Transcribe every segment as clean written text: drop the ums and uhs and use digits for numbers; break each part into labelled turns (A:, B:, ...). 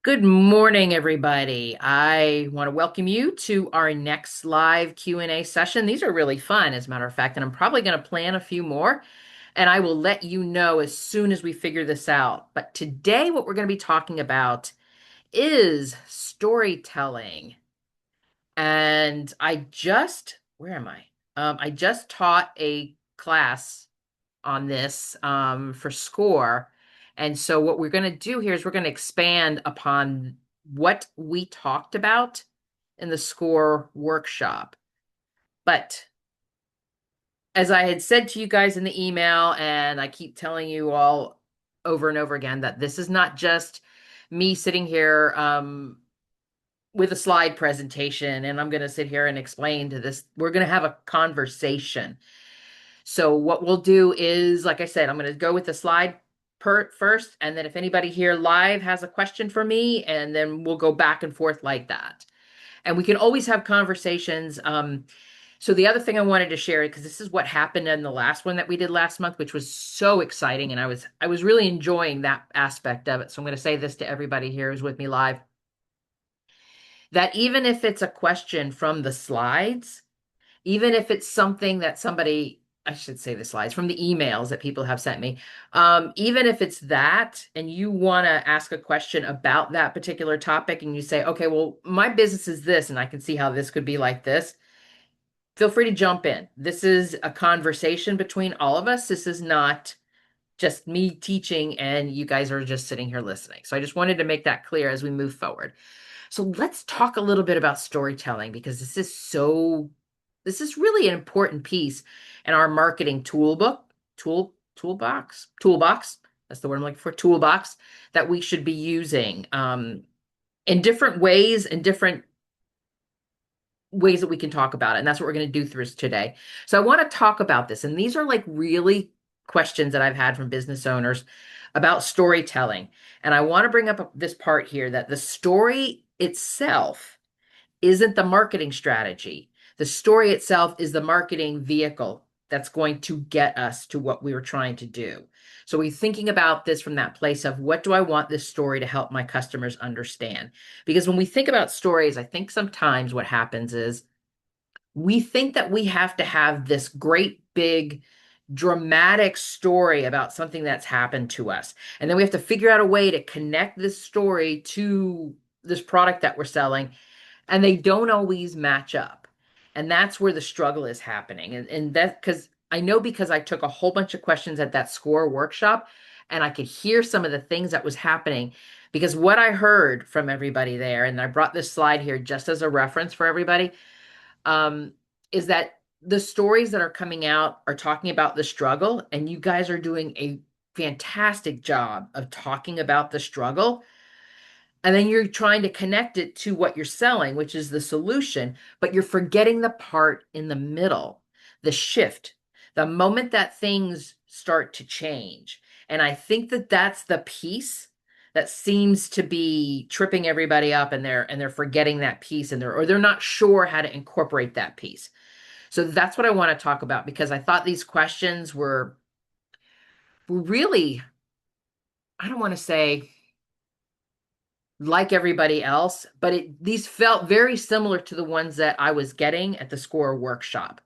A: Good morning, everybody. I want to welcome you to our next live Q&A session. These are really fun, as a matter of fact, and I'm probably going to plan a few more, and I will let you know as soon as we figure this out. But today, what we're going to be talking about is storytelling. And where am I? I just taught a class on this for SCORE. And so what we're going to do here is we're going to expand upon what we talked about in the SCORE workshop. But as I had said to you guys in the email, and I keep telling you all over and over again, that this is not just me sitting here with a slide presentation and I'm going to sit here and explain to this. We're going to have a conversation. So what we'll do is, like I said, I'm going to go with the slide first, and then if anybody here live has a question for me, and then we'll go back and forth like that. And we can always have conversations. So the other thing I wanted to share, because this is what happened in the last one that we did last month, which was so exciting, and I was really enjoying that aspect of it. So I'm going to say this to everybody here who's with me live, that even if it's a question from the slides, even if it's something that somebody, I should say the slides from the emails that people have sent me, even if it's that, and you want to ask a question about that particular topic, and you say, okay, well, my business is this, and I can see how this could be like this, feel free to jump in. This is a conversation between all of us. This is not just me teaching and you guys are just sitting here listening. So I just wanted to make that clear as we move forward. So let's talk a little bit about storytelling, because this is really an important piece in our marketing toolbox. That's the word I'm looking for, toolbox, that we should be using in different ways, in different ways that we can talk about it. And that's what we're going to do through today. So I want to talk about this. And these are like really questions that I've had from business owners about storytelling. And I want to bring up this part here, that the story itself isn't the marketing strategy. The story itself is the marketing vehicle that's going to get us to what we were trying to do. So we're thinking about this from that place of, what do I want this story to help my customers understand? Because when we think about stories, I think sometimes what happens is we think that we have to have this great big dramatic story about something that's happened to us. And then we have to figure out a way to connect this story to this product that we're selling, and they don't always match up. And that's where the struggle is happening. And that, because I know, because I took a whole bunch of questions at that SCORE workshop, and I could hear some of the things that was happening. Because what I heard from everybody there, and I brought this slide here just as a reference for everybody, um, is that the stories that are coming out are talking about the struggle, and you guys are doing a fantastic job of talking about the struggle, and then you're trying to connect it to what you're selling, which is the solution, but you're forgetting the part in the middle, the shift, the moment that things start to change. And I think that that's the piece that seems to be tripping everybody up, and they're forgetting that piece, and they're not sure how to incorporate that piece. So that's what I want to talk about, because I thought these questions were really, I don't want to say like everybody else, but these felt very similar to the ones that I was getting at the SCORE workshop.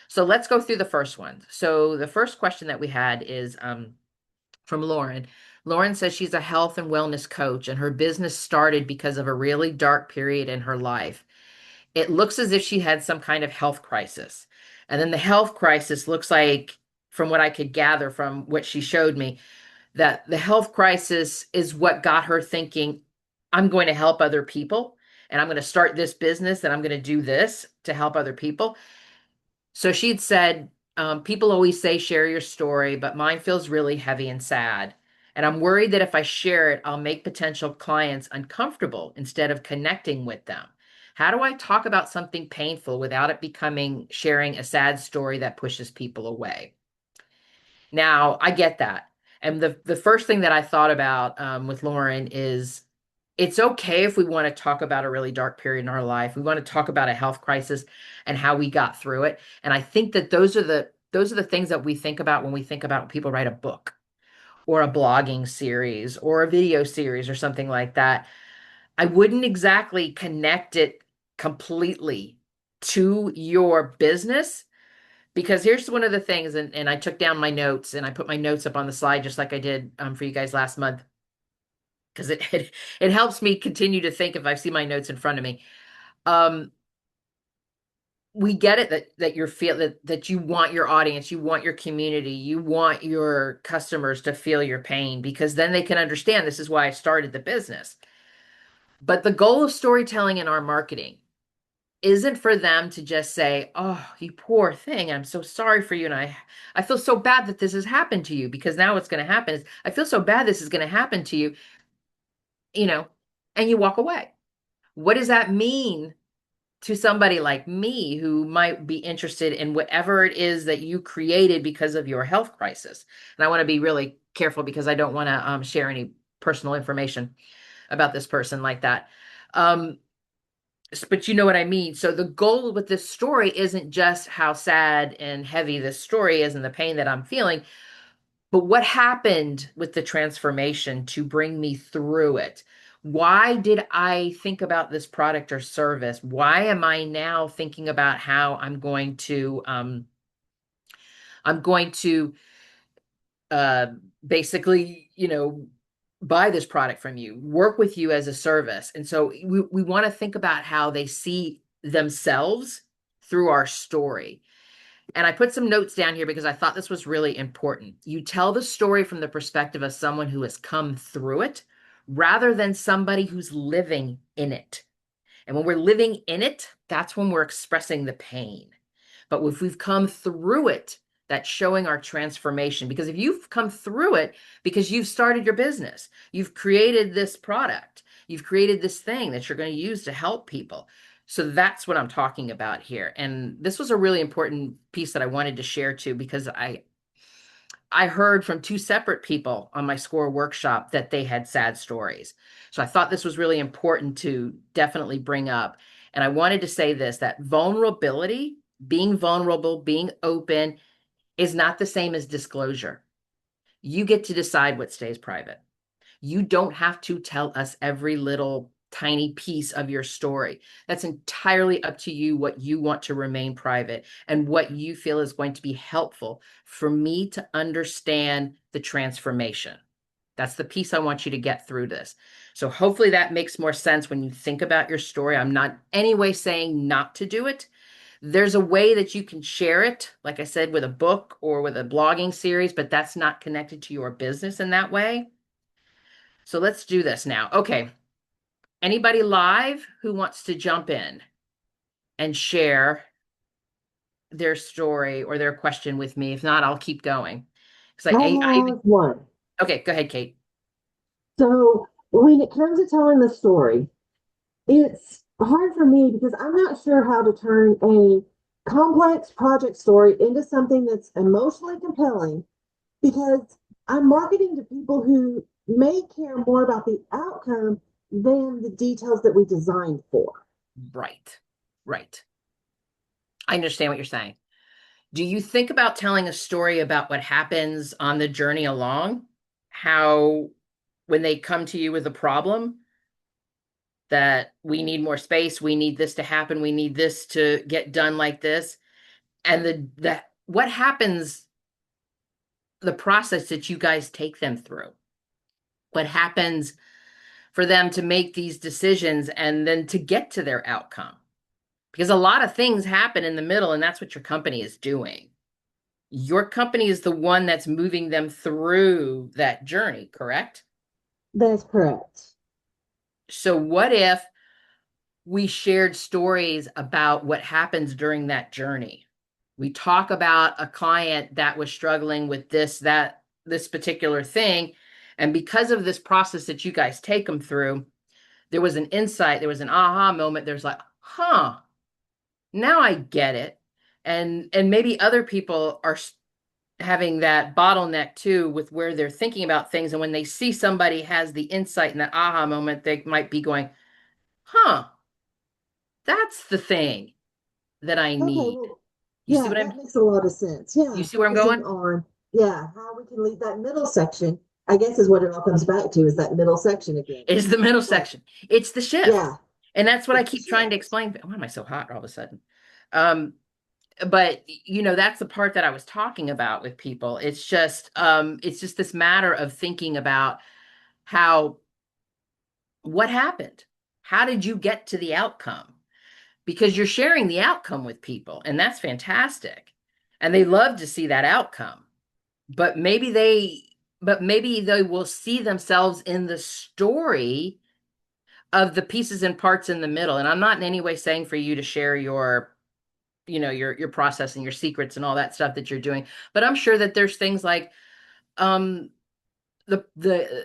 A: So let's go through the first one. So the first question that we had is from Lauren. Lauren says she's a health and wellness coach, and her business started because of a really dark period in her life. It looks as if she had some kind of health crisis. And then the health crisis looks like, from what I could gather from what she showed me, that the health crisis is what got her thinking, I'm going to help other people, and I'm going to start this business, and I'm going to do this to help other people. So she'd said, people always say, share your story, but mine feels really heavy and sad. And I'm worried that if I share it, I'll make potential clients uncomfortable instead of connecting with them. How do I talk about something painful without it becoming sharing a sad story that pushes people away? Now, I get that. And the first thing that I thought about with Lauren is, it's okay if we want to talk about a really dark period in our life. We want to talk about a health crisis and how we got through it. And I think that those are the things that we think about when we think about when people write a book or a blogging series or a video series or something like that. I wouldn't exactly connect it completely to your business, because here's one of the things, and I took down my notes and I put my notes up on the slide just like I did for you guys last month, because it helps me continue to think if I see my notes in front of me. Um, we get it that you're feel that you want your audience, you want your community, you want your customers to feel your pain, because then they can understand this is why I started the business. But the goal of storytelling in our marketing isn't for them to just say, "Oh, you poor thing, I'm so sorry for you, and I feel so bad that this has happened to you," because now what's going to happen is, "I feel so bad this is going to happen to you," you know, and you walk away. What does that mean to somebody like me who might be interested in whatever it is that you created because of your health crisis? And I want to be really careful because I don't want to share any personal information about this person like that. Um, but you know what I mean. So the goal with this story isn't just how sad and heavy this story is and the pain that I'm feeling, but what happened with the transformation to bring me through it? Why did I think about this product or service? Why am I now thinking about how I'm going to uh, basically, buy this product from you, work with you as a service? And so we want to think about how they see themselves through our story. And I put some notes down here because I thought this was really important. You tell the story from the perspective of someone who has come through it rather than somebody who's living in it. And when we're living in it, that's when we're expressing the pain. But if we've come through it, that's showing our transformation. Because if you've come through it because you've started your business, you've created this product, you've created this thing that you're going to use to help people. So that's what I'm talking about here. And this was a really important piece that I wanted to share too, because I heard from two separate people on my SCORE workshop that they had sad stories. So I thought this was really important to definitely bring up. And I wanted to say this, that vulnerability, being vulnerable, being open, is not the same as disclosure. You get to decide what stays private. You don't have to tell us every little tiny piece of your story. That's entirely up to you, what you want to remain private and what you feel is going to be helpful for me to understand the transformation. That's the piece I want you to get through this. So hopefully that makes more sense when you think about your story. I'm not anyway saying not to do it. There's a way that you can share it, like I said, with a book or with a blogging series, but that's not connected to your business in that way. So let's do this now. Okay. Anybody live who wants to jump in and share their story or their question with me? If not, I'll keep going. Because
B: I
A: I
B: have one.
A: okay, go ahead, Kate.
B: So when it comes to telling the story, it's hard for me because I'm not sure how to turn a complex project story into something that's emotionally compelling because I'm marketing to people who may care more about the outcome than the details that we designed for.
A: Right. Right. I understand what you're saying. Do you think about telling a story about what happens on the journey along? How, when they come to you with a problem, that we need more space, we need this to happen, we need this to get done like this, and the what happens, the process that you guys take them through, what happens for them to make these decisions and then to get to their outcome, because a lot of things happen in the middle, and that's what your company is doing. Your company is the one that's moving them through that journey, correct?
B: That's correct.
A: So what if we shared stories about what happens during that journey? We talk about a client that was struggling with this particular thing. And because of this process that you guys take them through, there was an insight, there was an aha moment. There's like, huh, now I get it. And maybe other people are having that bottleneck too with where they're thinking about things. And when they see somebody has the insight and that aha moment, they might be going, huh, that's the thing that I
B: Okay,
A: need.
B: well,
A: You see
B: yeah,
A: what I'm
B: that makes a lot of sense.
A: you
B: Yeah,
A: see where I'm
B: focusing
A: going?
B: on, yeah, how we can leave that middle section I guess is what it all comes back to is that middle section again.
A: It's the middle
B: Like,
A: section. It's the shift.
B: yeah,
A: And that's what I
B: it's the
A: keep trying to
B: shift.
A: explain. Why am I so hot all of a sudden? Um, but that's the part that I was talking about with people. It's just this matter of thinking about how what happened? How did you get to the outcome? Because you're sharing the outcome with people, and that's fantastic. And they love to see that outcome. But maybe they will see themselves in the story of the pieces and parts in the middle. And I'm not in any way saying for you to share your process and your secrets and all that stuff that you're doing, but I'm sure that there's things like um the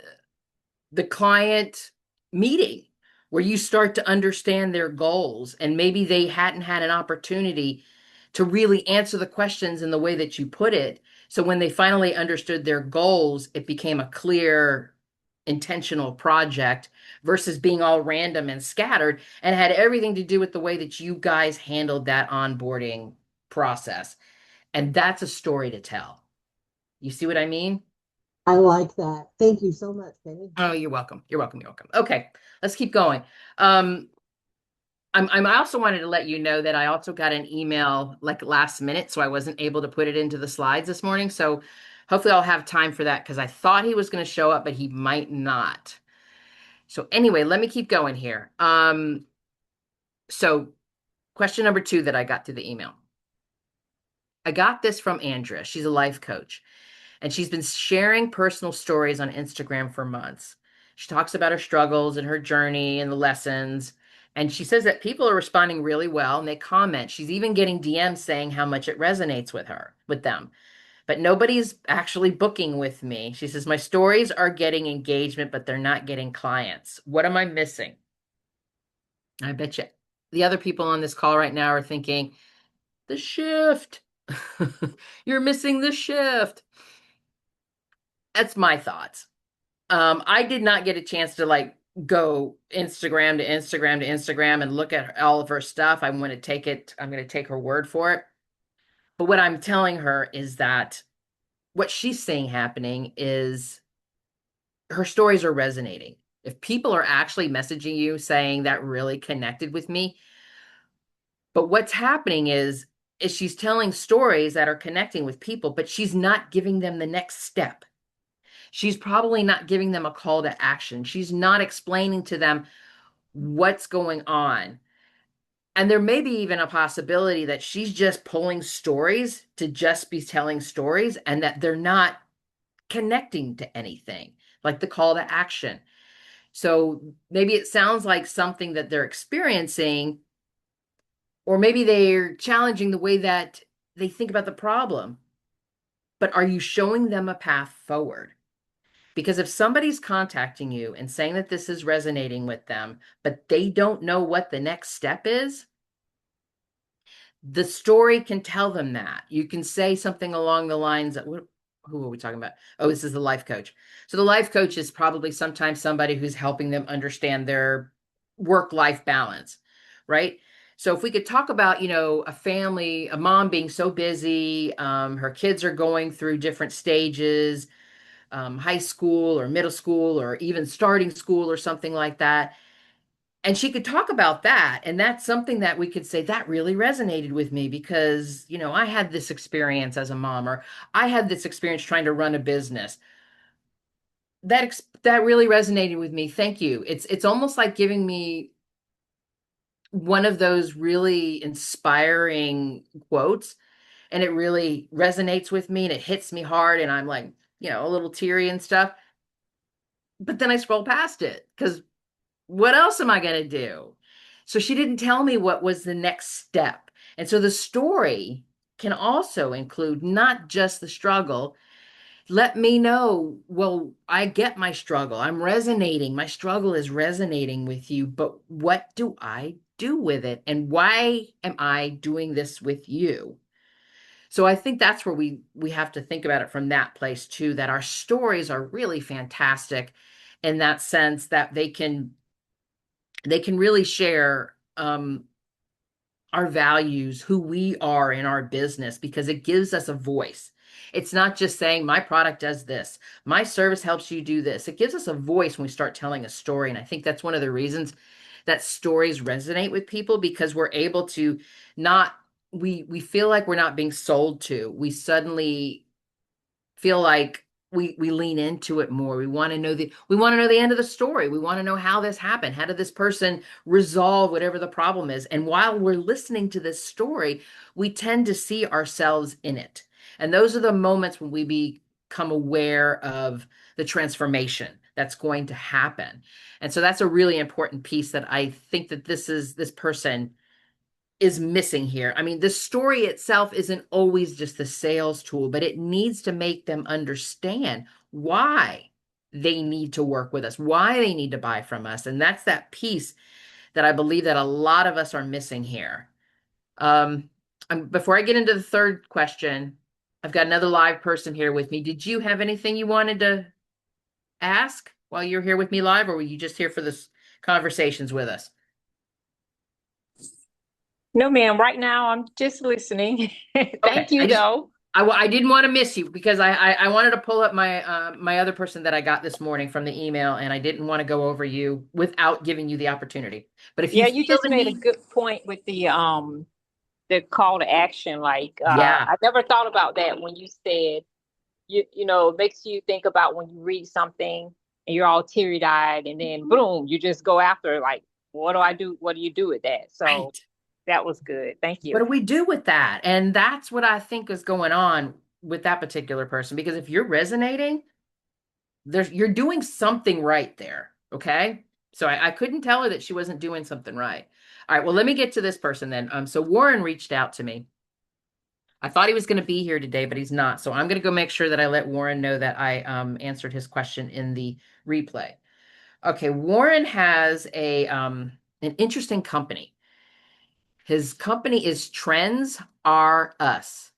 A: client meeting where you start to understand their goals, and maybe they hadn't had an opportunity to really answer the questions in the way that you put it. So when they finally understood their goals, it became a clear, intentional project versus being all random and scattered, and had everything to do with the way that you guys handled that onboarding process. And that's a story to tell. You see what I mean?
B: I like that. Thank you so much, Penny.
A: Oh, you're welcome. You're welcome. You're welcome. Okay, let's keep going. Um, I also wanted to let you know that I also got an email like last minute, so I wasn't able to put it into the slides this morning. So hopefully I'll have time for that because I thought he was going to show up, but he might not. So anyway, let me keep going here. So question number 2 that I got through the email. I got this from Andrea. She's a life coach, and she's been sharing personal stories on Instagram for months. She talks about her struggles and her journey and the lessons. And she says that people are responding really well and they comment. She's even getting DMs saying how much it resonates with them. But nobody's actually booking with me. She says, my stories are getting engagement, but they're not getting clients. What am I missing? I bet you the other people on this call right now are thinking, the shift. You're missing the shift. That's my thoughts. I did not get a chance to like go Instagram to Instagram to Instagram and look at all of her stuff. I'm going to take her word for it. But what I'm telling her is that what she's seeing happening is her stories are resonating. If people are actually messaging you saying that really connected with me, but what's happening is she's telling stories that are connecting with people, but she's not giving them the next step. She's probably not giving them a call to action. She's not explaining to them what's going on. And there may be even a possibility that she's just pulling stories to just be telling stories and that they're not connecting to anything, like the call to action. So maybe it sounds like something that they're experiencing, or maybe they're challenging the way that they think about the problem. But are you showing them a path forward? Because if somebody's contacting you and saying that this is resonating with them, but they don't know what the next step is, the story can tell them that. You can say something along the lines of, who are we talking about? Oh, this is the life coach. So the life coach is probably sometimes somebody who's helping them understand their work-life balance, right? So if we could talk about, a family, a mom being so busy, her kids are going through different stages, high school or middle school or even starting school or something like that. And she could talk about that. And that's something that we could say that really resonated with me because, I had this experience as a mom, or I had this experience trying to run a business. That really resonated with me. Thank you. It's almost like giving me one of those really inspiring quotes, and it really resonates with me and it hits me hard and I'm like, a little teary and stuff. But then I scroll past it because what else am I going to do? So she didn't tell me what was the next step. And so the story can also include not just the struggle. Let me know, well, I get my struggle. I'm resonating. My struggle is resonating with you, but what do I do with it? And why am I doing this with you? So I think that's where we have to think about it from that place too, that our stories are really fantastic in that sense that they can really share our values, who we are in our business, because it gives us a voice. It's not just saying my product does this, my service helps you do this. It gives us a voice when we start telling a story. And I think that's one of the reasons that stories resonate with people, because we're able to not, we feel like we're not being sold to. We suddenly feel like we lean into it more. We want to know the end of the story. We want to know how this happened. How did this person resolve whatever the problem is? And while we're listening to this story, we tend to see ourselves in it. And those are the moments when we become aware of the transformation that's going to happen. And so that's a really important piece that I think that this person is missing here. I mean, the story itself isn't always just the sales tool, but it needs to make them understand why they need to work with us, why they need to buy from us. And that's that piece that I believe that a lot of us are missing here. Before I get into the third question, I've got another live person here with me. Did you have anything you wanted to ask while you're here with me live, or were you just here for this conversations with us?
C: No, ma'am. Right now, I'm just listening.
A: Okay.
C: Thank you, though.
A: I didn't want to miss you because I wanted to pull up my my other person that I got this morning from the email, and I didn't want to go over you without giving you the opportunity. But if you
C: Yeah, you
A: feel
C: just
A: the
C: made a
A: need,
C: good point with the call to action. Like
A: yeah,
C: I never thought about that when you said it makes you think about when you read something and you're all teary-eyed and then boom, you just go after like, what do I do? What do you do with that? So
A: right.
C: that was good. Thank
A: What
C: you.
A: do we do with that? And that's what I think is going on with that particular person. Because if you're resonating, you're doing something right there. Okay. So I couldn't tell her that she wasn't doing something right. All right. Well, let me get to this person then. So Warren reached out to me. I thought he was going to be here today, but he's not. So I'm going to go make sure that I let Warren know that I answered his question in the replay. Okay, Warren has a an interesting company. His company is Trends Are Us,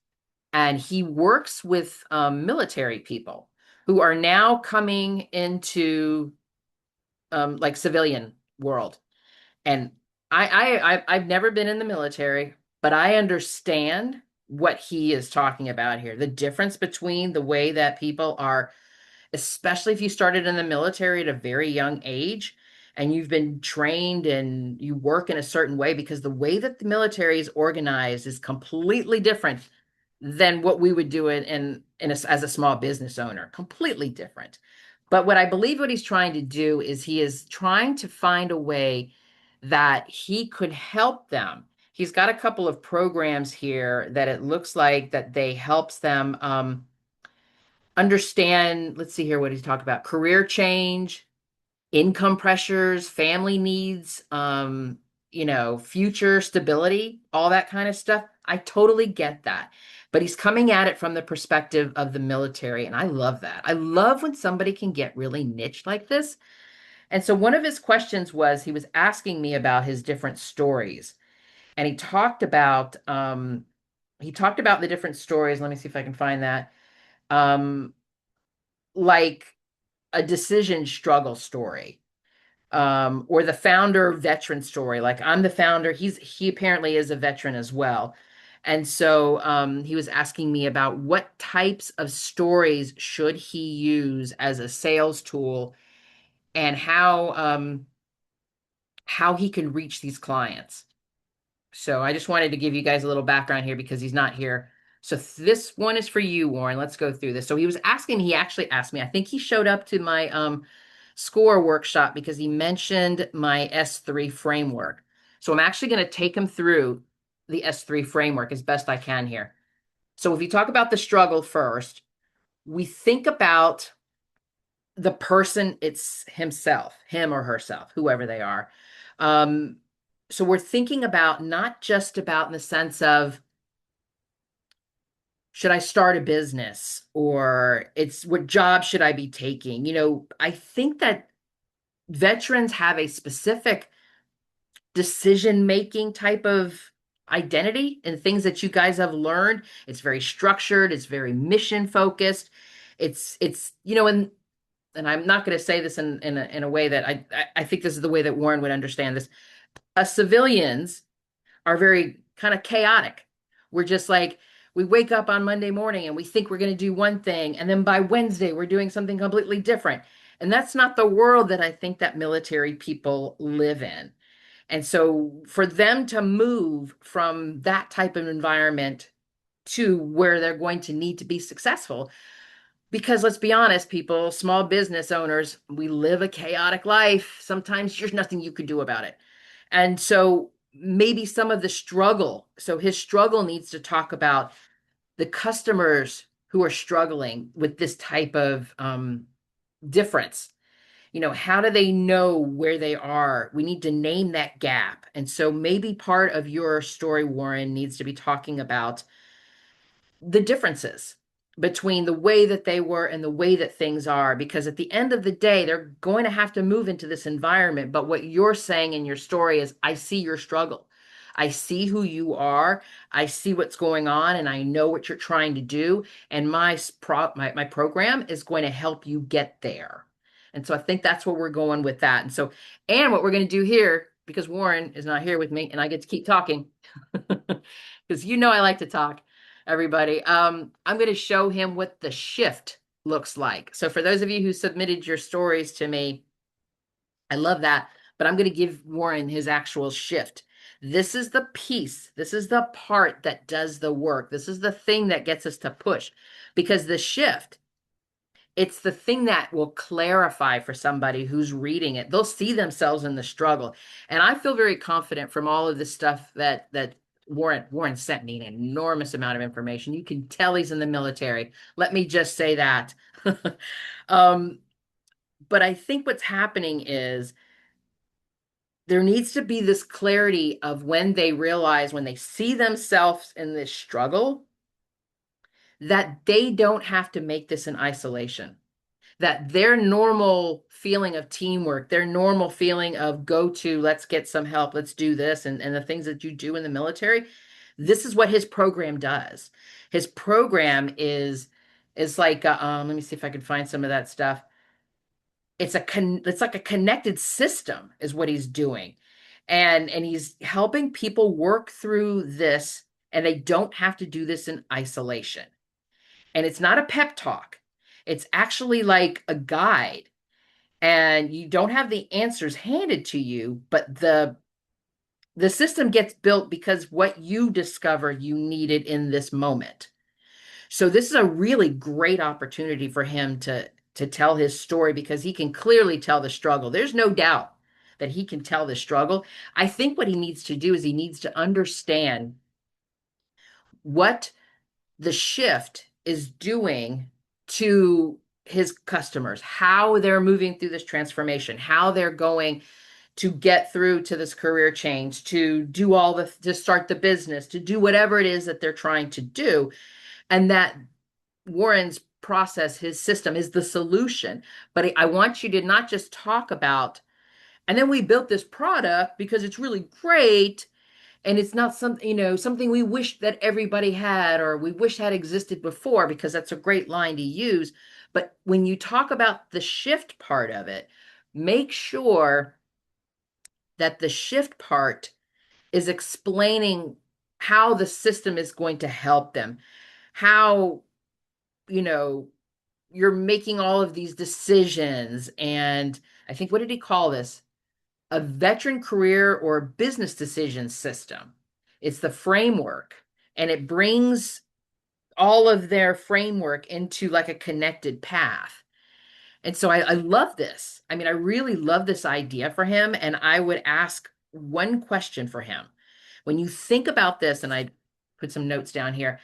A: and he works with military people who are now coming into like civilian world. And I've never been in the military, but I understand what he is talking about here. The difference between the way that people are, especially if you started in the military at a very young age and you've been trained and you work in a certain way, because the way that the military is organized is completely different than what we would do as a small business owner. Completely different. But what I believe what he's trying to do is he is trying to find a way that he could help them. He's got a couple of programs here that it looks like that they helps them understand. Let's see here what he's talking about: career change, income pressures, family needs, future stability, all that kind of stuff. I totally get that. But he's coming at it from the perspective of the military. And I love that. I love when somebody can get really niche like this. And so one of his questions was he was asking me about his different stories. And he talked about the different stories. Let me see if I can find that. Um, like a decision struggle story, or the founder veteran story. Like I'm the founder. He apparently is a veteran as well. And so he was asking me about what types of stories should he use as a sales tool, and how he can reach these clients. So I just wanted to give you guys a little background here because he's not here. So this one is for you, Warren. Let's go through this. So he actually asked me, I think he showed up to my score workshop because he mentioned my S3 framework. So I'm actually going to take him through the S3 framework as best I can here. So if you talk about the struggle first, we think about the person, it's himself, him or herself, whoever they are. Um, so we're thinking about not just about in the sense of, should I start a business, or it's what job should I be taking? I think that veterans have a specific decision making type of identity and things that you guys have learned. It's very structured, it's very mission focused. And I'm not going to say this in a way that I think this is the way that Warren would understand this. Civilians are very kind of chaotic. We're just like, We wake up on Monday morning and we think we're going to do one thing, and then by Wednesday we're doing something completely different. And that's not the world that I think that military people live in. And so for them to move from that type of environment to where they're going to need to be successful, because let's be honest, people, small business owners, we live a chaotic life. Sometimes there's nothing you can do about it. And so maybe some of the struggle, so his struggle needs to talk about the customers who are struggling with this type of difference. How do they know where they are? We need to name that gap. And so maybe part of your story, Warren, needs to be talking about the differences between the way that they were and the way that things are, because at the end of the day, they're going to have to move into this environment. But what you're saying in your story is, I see your struggle. I see who you are. I see what's going on, and I know what you're trying to do. And my program is going to help you get there. And so I think that's where we're going with that. And what we're going to do here, because Warren is not here with me and I get to keep talking, because I like to talk, everybody. I'm going to show him what the shift looks like. So for those of you who submitted your stories to me, I love that, but I'm going to give Warren his actual shift. This is the piece. This is the part that does the work. This is the thing that gets us to push, because the shift, it's the thing that will clarify for somebody who's reading it. They'll see themselves in the struggle. And I feel very confident from all of the stuff that Warren sent me an enormous amount of information. You can tell he's in the military. Let me just say that. But I think what's happening is there needs to be this clarity of when they realize, when they see themselves in this struggle, that they don't have to make this in isolation, that their normal feeling of teamwork, their normal feeling of let's get some help, let's do this, and the things that you do in the military, this is what his program does. His program is like, let me see if I can find some of that stuff. It's like a connected system is what he's doing. And he's helping people work through this, and they don't have to do this in isolation. And it's not a pep talk. It's actually like a guide, and you don't have the answers handed to you, but the system gets built because what you discovered you needed in this moment. So this is a really great opportunity for him to tell his story, because he can clearly tell the struggle. There's no doubt that he can tell the struggle. I think what he needs to do is he needs to understand what the shift is doing to his customers, how they're moving through this transformation, how they're going to get through to this career change, to do to start the business, to do whatever it is that they're trying to do. And that Warren's process, his system, is the solution. But I want you to not just talk about, and then we built this product because it's really great, and it's not something we wish that everybody had, or we wish had existed before, because that's a great line to use. But when you talk about the shift part of it, make sure that the shift part is explaining how the system is going to help them, how you're making all of these decisions. And I think, what did he call this? A veteran career or business decision system. It's the framework, and it brings all of their framework into like a connected path. And so I love this. I mean, I really love this idea for him. And I would ask one question for him. When you think about this, and I put some notes down here,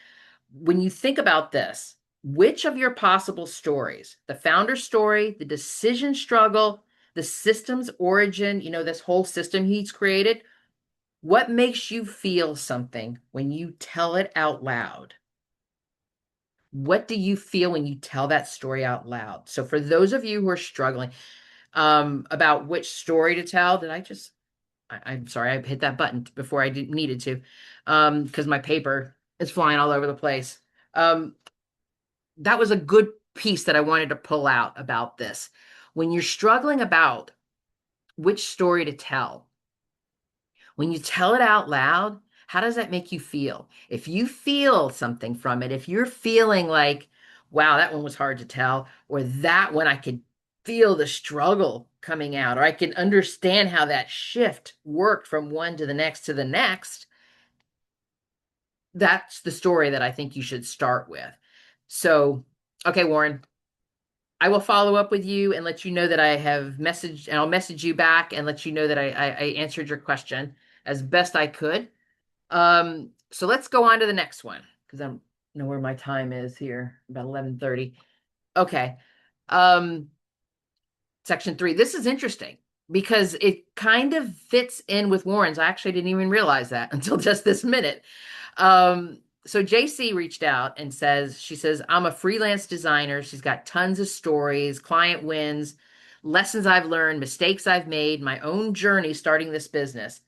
A: when you think about this, which of your possible stories, the founder story, the decision struggle, the system's origin, this whole system he's created, what makes you feel something when you tell it out loud? What do you feel when you tell that story out loud? So for those of you who are struggling about which story to tell, I'm sorry, I hit that button before I needed to, because my paper is flying all over the place. That was a good piece that I wanted to pull out about this. When you're struggling about which story to tell, when you tell it out loud, How does that make you feel? If you feel something from it, if you're feeling like, wow, that one was hard to tell, or that one I could feel the struggle coming out, or I can understand how that shift worked from one to the next, that's the story that I think you should start with. So, okay, Warren, I will follow up with you and let you know that I have messaged, and I'll message you back and let you know that I answered your question as best I could. So let's go on to the next one because I don't know where my time is here, about 11:30. Okay. Um, Section 3. This is interesting because it kind of fits in with Warren's. I actually didn't even realize that until just this minute. So JC reached out and she says, I'm a freelance designer. She's got tons of stories, client wins, lessons I've learned, mistakes I've made, my own journey starting this business.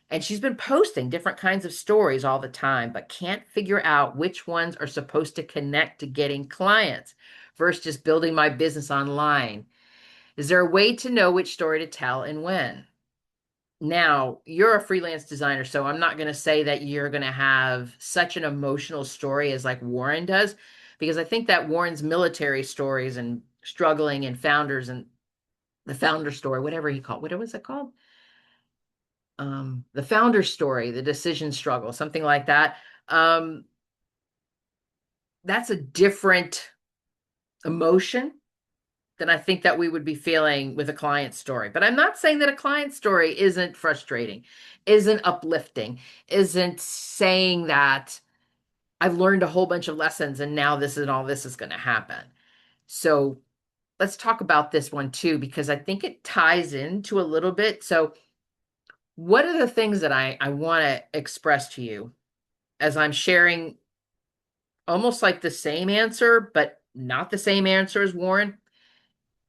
A: And she's been posting different kinds of stories all the time, but can't figure out which ones are supposed to connect to getting clients versus just building my business online. Is there a way to know which story to tell and when? Now, you're a freelance designer, so I'm not going to say that you're going to have such an emotional story as like Warren does, because I think that Warren's military stories and struggling and founders and the founder story, whatever he called, what was it called? The founder story, the decision struggle, something like that. That's a different emotion than I think that we would be feeling with a client story. But I'm not saying that a client story isn't frustrating, isn't uplifting, isn't saying that I've learned a whole bunch of lessons and now this and all this is going to happen. So let's talk about this one too, because I think it ties into a little bit. So what are the things that I want to express to you as I'm sharing almost like the same answer, but not the same answer as Warren,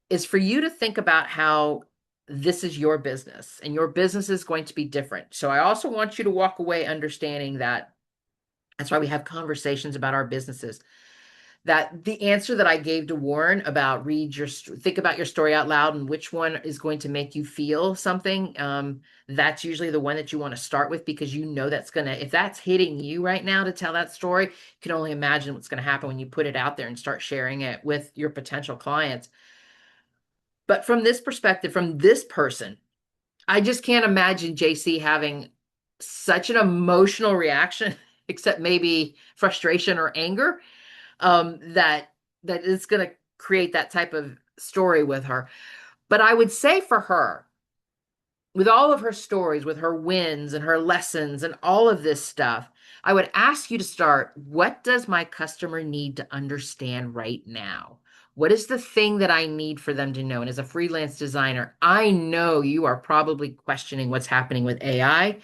A: is for you to think about how this is your business and your business is going to be different. So I also want you to walk away understanding that that's why we have conversations about our businesses. That the answer that I gave to Warren about think about your story out loud and which one is going to make you feel something. That's usually the one that you want to start with because you know that's going to, if that's hitting you right now to tell that story, you can only imagine what's going to happen when you put it out there and start sharing it with your potential clients. But from this perspective, from this person, I just can't imagine JC having such an emotional reaction, except maybe frustration or anger, that it's going to create that type of story with her. But I would say for her, with all of her stories, with her wins and her lessons and all of this stuff, I would ask you to start, what does my customer need to understand right now? What is the thing that I need for them to know? And as a freelance designer, I know you are probably questioning what's happening with AI,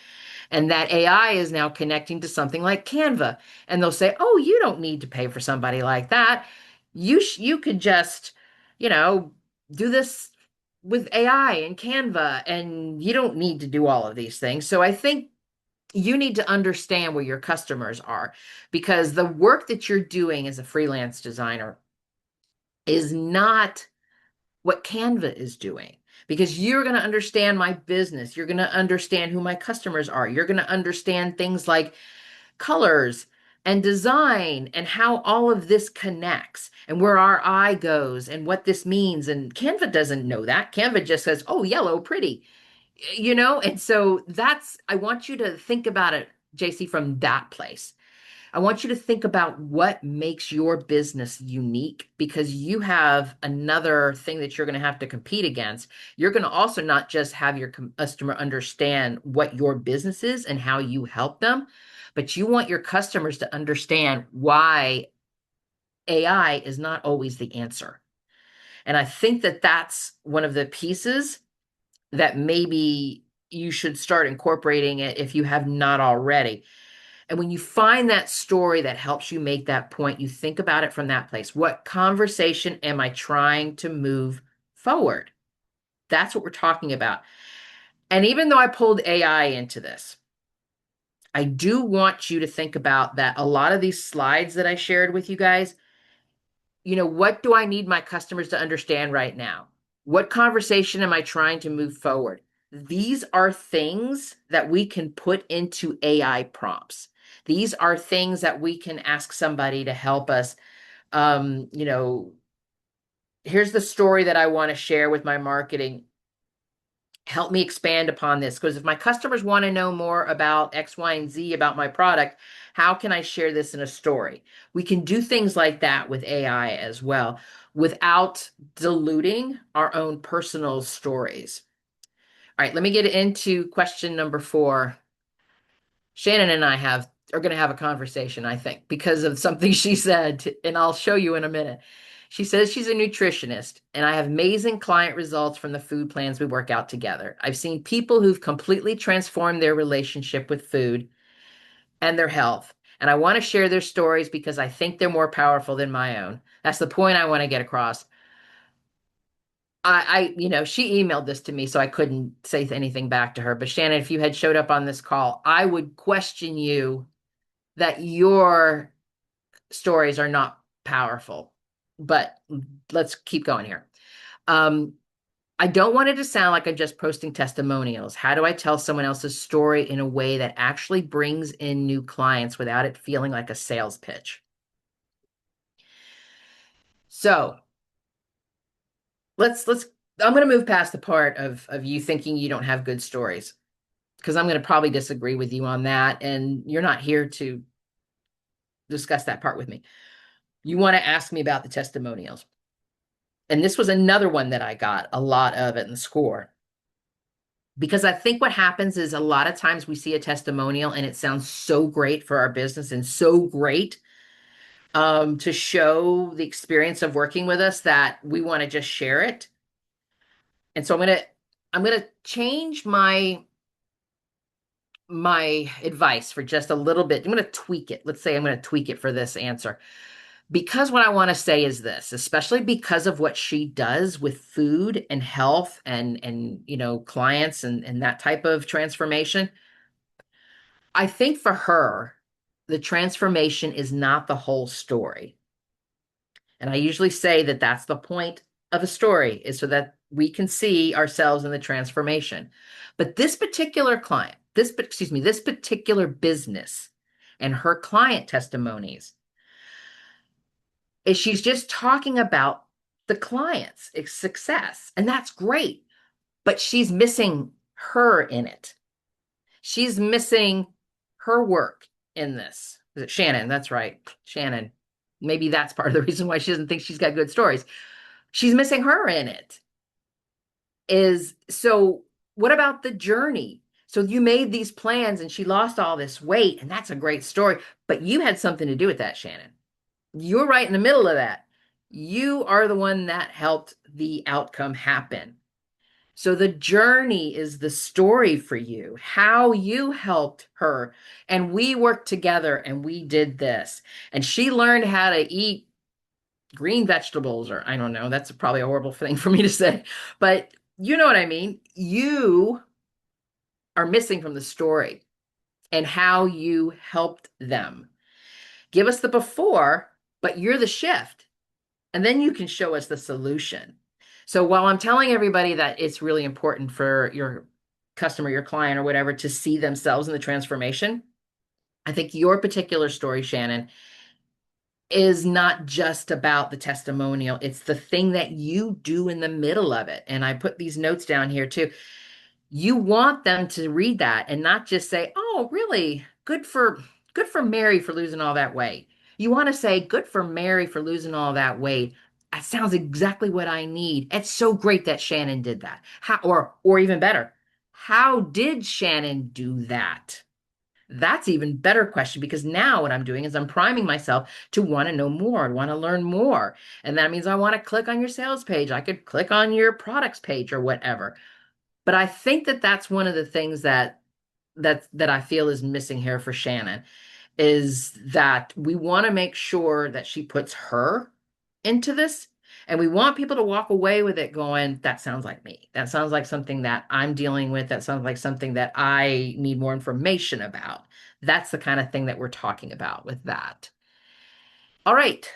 A: and that AI is now connecting to something like Canva. And they'll say, oh, you don't need to pay for somebody like that. You could just, you know, do this with AI and Canva, and you don't need to do all of these things. So I think you need to understand where your customers are, because the work that you're doing as a freelance designer is not what Canva is doing, because you're going to understand my business. You're going to understand who my customers are. You're going to understand things like colors and design and how all of this connects and where our eye goes and what this means. And Canva doesn't know that. Canva just says, oh, yellow, pretty, you know? And so I want you to think about it, JC, from that place. I want you to think about what makes your business unique, because you have another thing that you're going to have to compete against. You're going to also not just have your customer understand what your business is and how you help them, but you want your customers to understand why AI is not always the answer. And I think that that's one of the pieces that maybe you should start incorporating it if you have not already. And when you find that story that helps you make that point, you think about it from that place. What conversation am I trying to move forward? That's what we're talking about. And even though I pulled AI into this, I do want you to think about that a lot of these slides that I shared with you guys, what do I need my customers to understand right now? What conversation am I trying to move forward? these are things that we can put into AI prompts. These are things that we can ask somebody to help us. You know, here's the story that I want to share with my marketing. Help me expand upon this. Because if my customers want to know more about X, Y, and Z about my product, how can I share this in a story? We can do things like that with AI as well without diluting our own personal stories. All right, let me get into question number 4. Shannon and I are going to have a conversation, I think, because of something she said, and I'll show you in a minute. She says she's a nutritionist, and I have amazing client results from the food plans we work out together. I've seen people who've completely transformed their relationship with food and their health, and I want to share their stories because I think they're more powerful than my own. That's the point I want to get across. She emailed this to me, so I couldn't say anything back to her. But Shannon, if you had showed up on this call, I would question you that your stories are not powerful. But let's keep going here. I don't want it to sound like I'm just posting testimonials. How do I tell someone else's story in a way that actually brings in new clients without it feeling like a sales pitch? So let's I'm going to move past the part of you thinking you don't have good stories, because I'm going to probably disagree with you on that, and you're not here to discuss that part with me. You want to ask me about the testimonials. And this was another one that I got a lot of in the score. Because I think what happens is a lot of times we see a testimonial and it sounds so great for our business and so great to show the experience of working with us that we want to just share it. And so I'm gonna change my advice for just a little bit. I'm going to tweak it. Let's say I'm going to tweak it for this answer. Because what I want to say is this, especially because of what she does with food and health and clients and that type of transformation. I think for her, the transformation is not the whole story. And I usually say that that's the point of a story, is so that we can see ourselves in the transformation. But this particular client, this particular business and her client testimonies is she's just talking about the client's success. And that's great. But she's missing her in it. She's missing her work in this. Is it Shannon? That's right. Shannon. Maybe that's part of the reason why she doesn't think she's got good stories. She's missing her in it. So what about the journey? So you made these plans and she lost all this weight, and that's a great story. But you had something to do with that, Shannon. You're right in the middle of that. You are the one that helped the outcome happen. So the journey is the story for you, how you helped her. And we worked together and we did this. And she learned how to eat green vegetables, or I don't know, that's probably a horrible thing for me to say, but you know what I mean? You are missing from the story and how you helped them. Give us the before, but you're the shift. And then you can show us the solution. So while I'm telling everybody that it's really important for your customer, your client, or whatever, to see themselves in the transformation, I think your particular story, Shannon, is not just about the testimonial. It's the thing that you do in the middle of it. And I put these notes down here too. You want them to read that and not just say, "Oh, really? Good for Mary for losing all that weight." You want to say, "Good for Mary for losing all that weight. That sounds exactly what I need. It's so great that Shannon did that." How, or even better, how did Shannon do that? That's even better question, because now what I'm doing is I'm priming myself to want to know more, want to learn more. And that means I want to click on your sales page. I could click on your products page or whatever. But I think that that's one of the things that I feel is missing here for Shannon, is that we want to make sure that she puts her into this, and we want people to walk away with it going, "That sounds like me. That sounds like something that I'm dealing with. That sounds like something that I need more information about." That's the kind of thing that we're talking about with that. All right.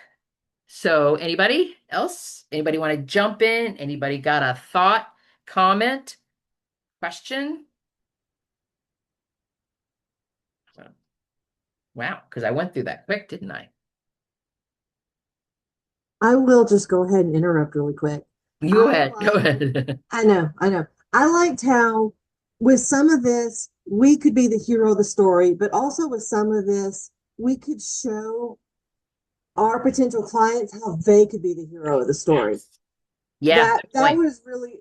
A: So anybody else? Anybody want to jump in? Anybody got a thought, comment? question? So, wow, because I went through that quick, didn't I?
B: I will just go ahead and interrupt really quick.
A: Go
B: I
A: ahead. Go
B: like,
A: ahead.
B: I know, I know. I liked how with some of this, we could be the hero of the story, but also with some of this, we could show our potential clients how they could be the hero of the story.
A: Yes. Yeah,
B: That
A: good
B: that
A: point.
B: was really,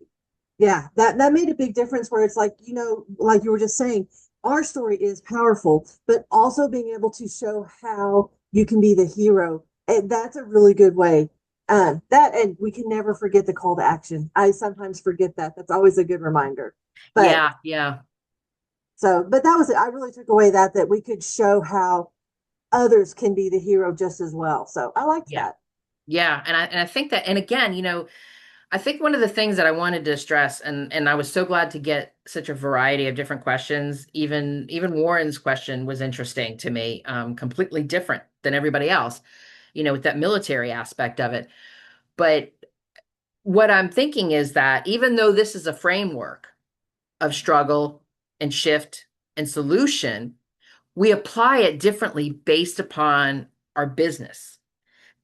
B: yeah, that made a big difference where it's like, like you were just saying, our story is powerful, but also being able to show how you can be the hero. And that's a really good way. That and we can never forget the call to action. I sometimes forget that. That's always a good reminder. But
A: Yeah, yeah.
B: but that was it. I really took away that we could show how others can be the hero just as well. So I liked
A: Yeah.
B: that.
A: Yeah, and I think that, and again, I think one of the things that I wanted to stress, and I was so glad to get such a variety of different questions. Even Warren's question was interesting to me, completely different than everybody else, with that military aspect of it. But what I'm thinking is that even though this is a framework of struggle and shift and solution, we apply it differently based upon our business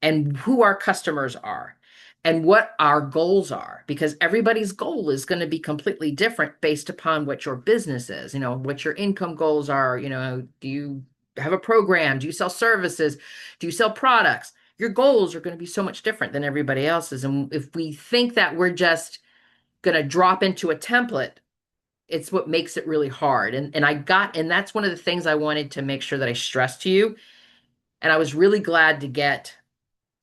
A: and who our customers are and what our goals are, because everybody's goal is going to be completely different based upon what your business is, what your income goals are. Do you have a program? Do you sell services? Do you sell products? Your goals are going to be so much different than everybody else's. And if we think that we're just going to drop into a template, it's what makes it really hard. And that's one of the things I wanted to make sure that I stressed to you. And I was really glad to get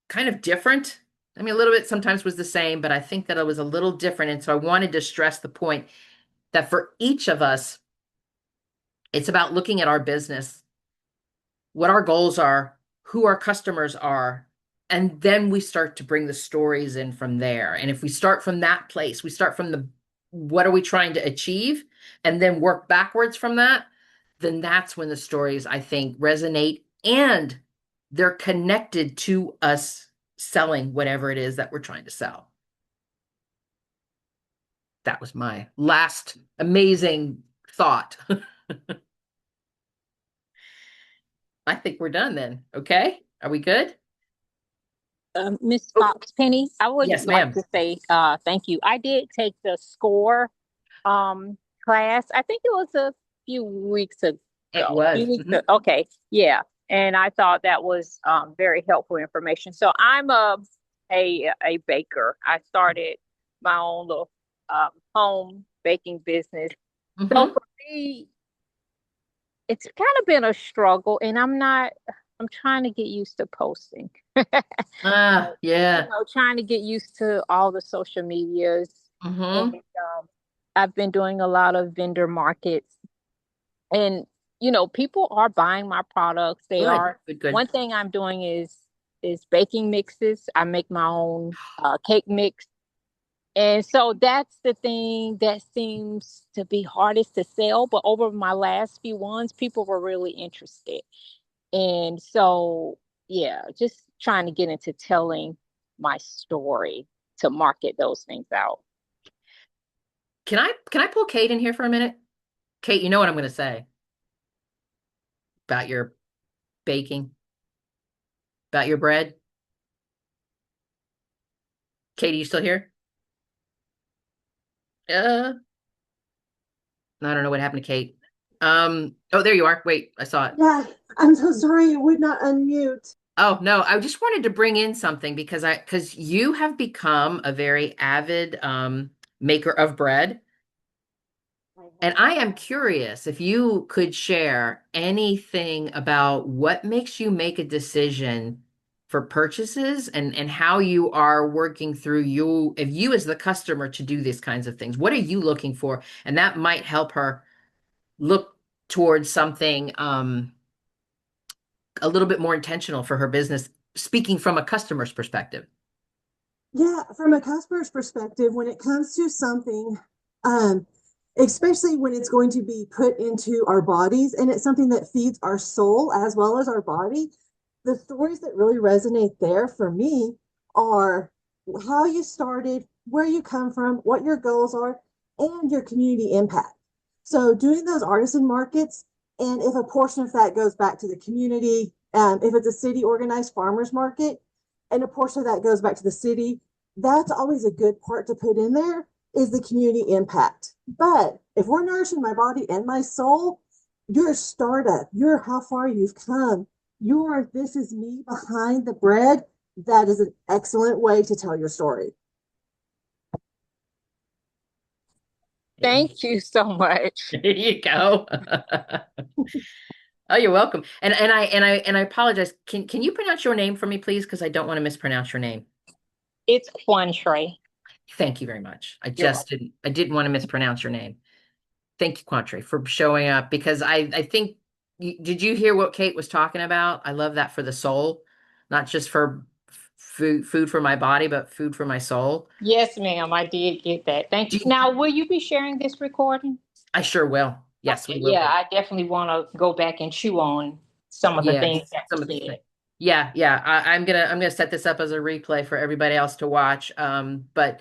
A: kind of different. I mean, a little bit sometimes was the same, but I think that it was a little different. And so I wanted to stress the point that for each of us, it's about looking at our business, what our goals are, who our customers are, and then we start to bring the stories in from there. And if we start from that place, we start from the what are we trying to achieve, and then work backwards from that, then that's when the stories, I think, resonate and they're connected to us selling whatever it is that we're trying to sell. That was my last amazing thought. I think we're done then. Okay. Are we good?
C: Miss
A: Oh,
C: Fox Penny, I would
A: yes,
C: like
A: ma'am.
C: to say thank you. I did take the SCORE class. I think it was a few weeks ago.
A: It was.
C: Few weeks
A: Mhm.
C: okay, yeah. And I thought that was very helpful information. So I'm a baker. I started my own little home baking business. So
A: Mhm.
C: for me, it's kind of been a struggle, and I'm trying to get used to posting.
A: Ah, yeah.
C: Trying to get used to all the social medias. And
A: Mhm.
C: I've been doing a lot of vendor markets. And, people are buying my products. They
A: Good.
C: are.
A: Good, good.
C: One thing I'm doing is baking mixes. I make my own cake mix. And so that's the thing that seems to be hardest to sell. But over my last few ones, people were really interested. And so, yeah, just trying to get into telling my story to market those things out.
A: Can I pull Kate in here for a minute? Kate, you know what I'm going to say about your baking, about your bread. Kate, are you still here? Uh, I don't know what happened to Kate. Oh, there you are. Wait, I saw it.
B: Yeah, I'm so sorry it would not unmute.
A: Oh, no, I just wanted to bring in something because you have become a very avid maker of bread. And I am curious if you could share anything about what makes you make a decision for purchases and how you are working through if you as the customer to do these kinds of things. What are you looking for? And that might help her look towards something a little bit more intentional for her business, speaking from a customer's perspective.
B: Yeah, from a customer's perspective, when it comes to something, um, especially when it's going to be put into our bodies and it's something that feeds our soul as well as our body, the stories that really resonate there for me are how you started, where you come from, what your goals are, and your community impact. So doing those artisan markets, and if a portion of that goes back to the community, if it's a city organized farmers market, and a portion of that goes back to the city, that's always a good part to put in there is the community impact. But if we're nourishing my body and my soul, your startup, your how far you've come, your this is me behind the bread, that is an excellent way to tell your story.
C: Thank you so much.
A: There you go. Oh, you're welcome. And I apologize. Can you pronounce your name for me, please? Because I don't want to mispronounce your name.
C: It's Quantre.
A: Thank you very much. I
C: You're
A: just didn't want to mispronounce your name. Thank you, Quantre, for showing up because I think did you hear what Kate was talking about? I love that for the soul, not just for food for my body, but food for my soul.
C: Yes, ma'am, I did get that. Thank
A: Do
C: you.
A: you-
C: Now, will you be sharing this recording?
A: I sure will. Yes, we
C: Okay,
A: will.
C: yeah, I definitely want to go back and chew on some of the
A: Yes,
C: things that
A: some
C: you
A: of the
C: said.
A: things. Yeah, yeah. I'm gonna set this up as a replay for everybody else to watch. But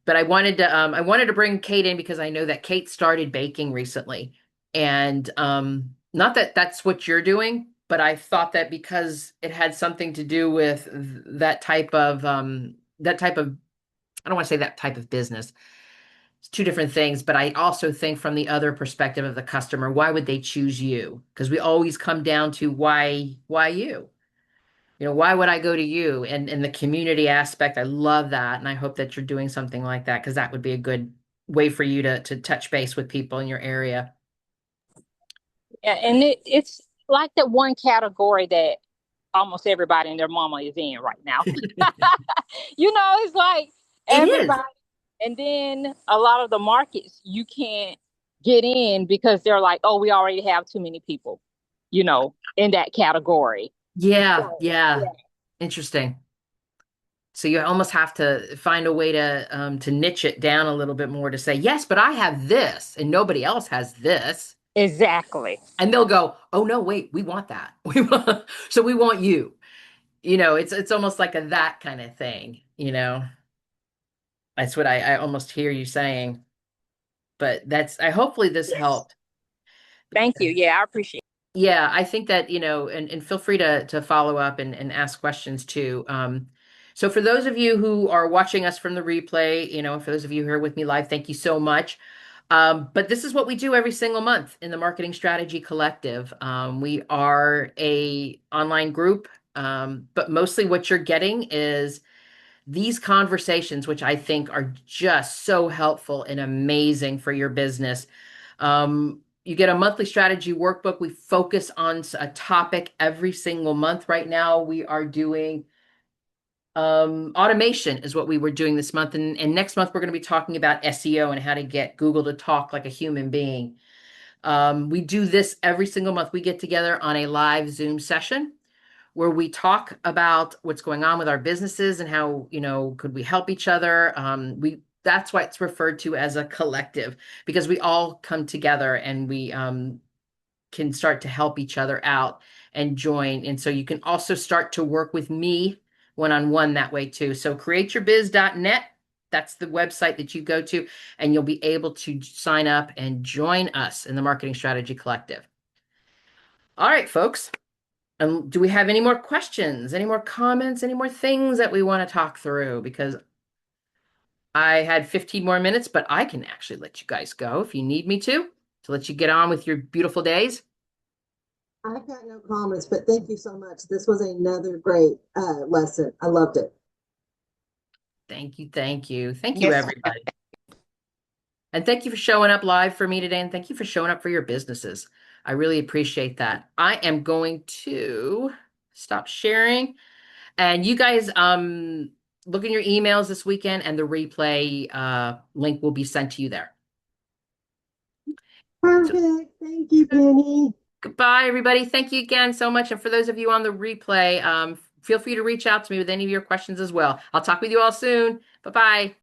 A: I wanted to bring Kate in because I know that Kate started baking recently. And not that that's what you're doing, but I thought that because it had something to do with that type of I don't want to say that type of business. It's two different things, but I also think from the other perspective of the customer, why would they choose you? Because we always come down to why you? Why would I go to you? And the community aspect, I love that. And I hope that you're doing something like that because that would be a good way for you to touch base with people in your area.
C: Yeah, and it's like that one category that almost everybody and their mama is in right now. It's like
A: It is.
C: everybody, and then a lot of the markets you can't get in because they're like, oh, we already have too many people, in that category.
A: Yeah,
C: So,
A: yeah.
C: yeah,
A: Interesting. So you almost have to find a way to niche it down a little bit more to say, yes, but I have this and nobody else has this.
C: exactly.
A: And they'll go, oh no, wait, we want that. So we want you. It's almost like a that kind of thing. That's what I almost hear you saying. But I hopefully this
C: Yes.
A: helped.
C: Thank you. Yeah, I appreciate
A: Yeah, I think that, and feel free to follow up and ask questions too. So for those of you who are watching us from the replay, for those of you who are with me live, thank you so much. But this is what we do every single month in the Marketing Strategy Collective. We are a online group, but mostly what you're getting is these conversations, which I think are just so helpful and amazing for your business. You get a monthly strategy workbook. We focus on a topic every single month. Right now, we are doing automation is what we were doing this month. And next month, we're going to be talking about SEO and how to get Google to talk like a human being. We do this every single month. We get together on a live Zoom session where we talk about what's going on with our businesses and how, could we help each other. That's why it's referred to as a collective, because we all come together and we can start to help each other out and join. And so you can also start to work with me one-on-one that way too. So createyourbiz.net, that's the website that you go to, and you'll be able to sign up and join us in the Marketing Strategy Collective. All right, folks. Do we have any more questions, any more comments, any more things that we want to talk through? Because I had 15 more minutes, but I can actually let you guys go if you need me to let you get on with your beautiful days.
B: I've got no comments, but thank you so much. This was another great lesson. I loved it.
A: Thank you. Thank you. Thank you,
C: Yes.
A: everybody. And thank you for showing up live for me today. And thank you for showing up for your businesses. I really appreciate that. I am going to stop sharing. And you guys, look in your emails this weekend and the replay link will be sent to you there.
B: Perfect. Thank you, Penny.
A: Goodbye, everybody. Thank you again so much. And for those of you on the replay, feel free to reach out to me with any of your questions as well. I'll talk with you all soon. Bye-bye.